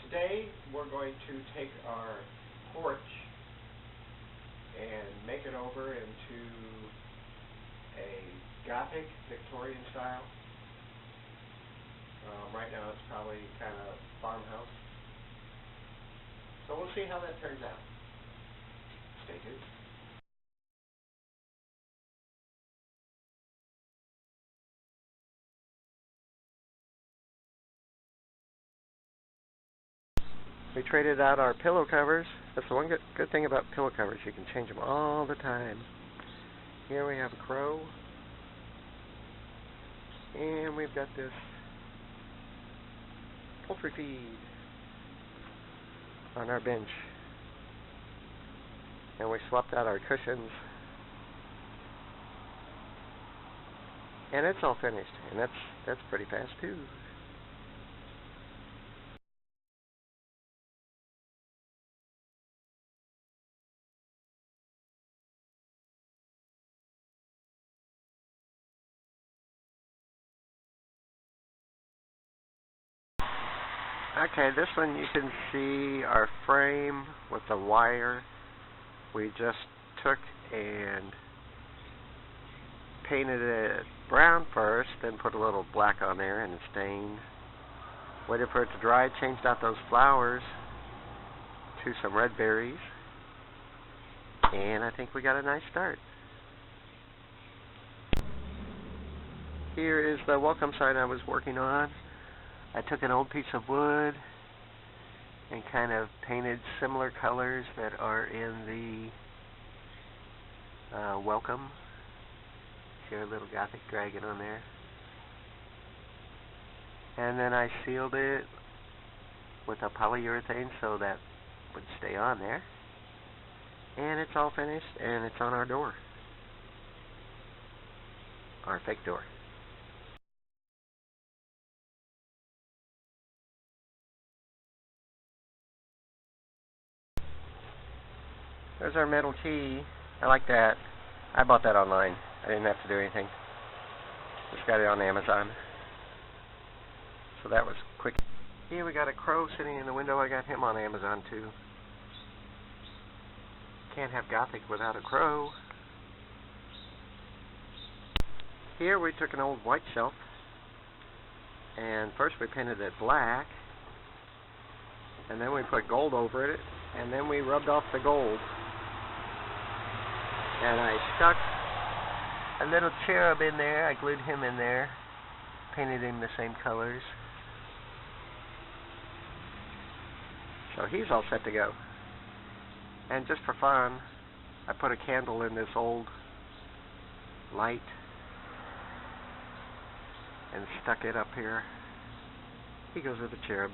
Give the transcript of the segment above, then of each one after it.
Today we're going to take our porch and make it over into a Gothic Victorian style. Right now it's probably kind of farmhouse. So we'll see how that turns out. Stay tuned. We traded out our pillow covers. That's the one good thing about pillow covers. You can change them all the time. Here we have a crow. And we've got this poultry feed on our bench. And we swapped out our cushions. And it's all finished. And that's pretty fast too. Okay, this one you can see our frame with the wire. We just took and painted it brown first, then put a little black on there and stained. Waited for it to dry, changed out those flowers to some red berries, and I think we got a nice start. Here is the welcome sign I was working on. I took an old piece of wood and kind of painted similar colors that are in the welcome. See our little Gothic dragon on there. And then I sealed it with a polyurethane so that would stay on there. And it's all finished and it's on our door. Our fake door. There's our metal key. I like that. I bought that online. I didn't have to do anything. Just got it on Amazon. So that was quick. Here we got a crow sitting in the window. I got him on Amazon too. Can't have Gothic without a crow. Here we took an old white shelf. And first we painted it black. And then we put gold over it. And then we rubbed off the gold. And I stuck a little cherub in there. I glued him in there. Painted him the same colors. So he's all set to go. And just for fun, I put a candle in this old light and stuck it up here. He goes with the cherub.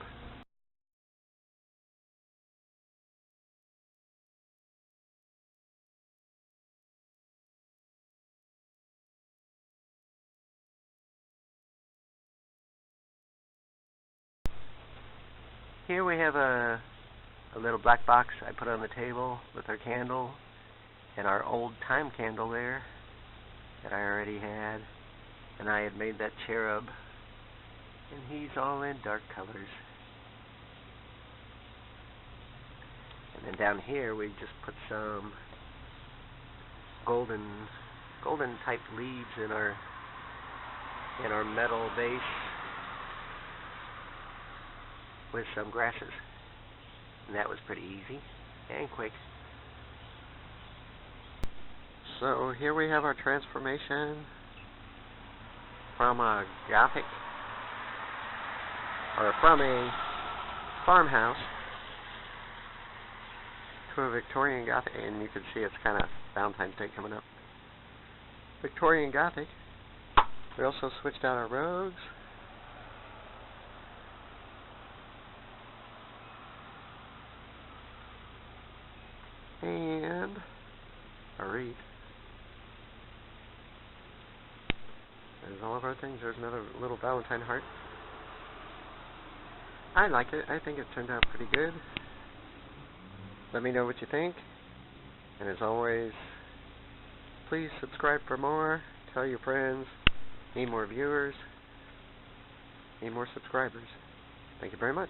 Here we have a little black box I put on the table with our candle and our old time candle there that I already had. And I had made that cherub. And he's all in dark colors. And then down here we just put some golden type leaves in our metal base with some grasses. And that was pretty easy and quick. So here we have our transformation from a Gothic, or from a farmhouse to a Victorian Gothic, and you can see it's kind of Valentine's Day coming up. Victorian Gothic. We also switched out our rogues. And a wreath. There's all of our things. There's another little Valentine heart. I like it. I think it turned out pretty good. Let me know what you think. And as always, please subscribe for more. Tell your friends. Need more viewers. Need more subscribers. Thank you very much.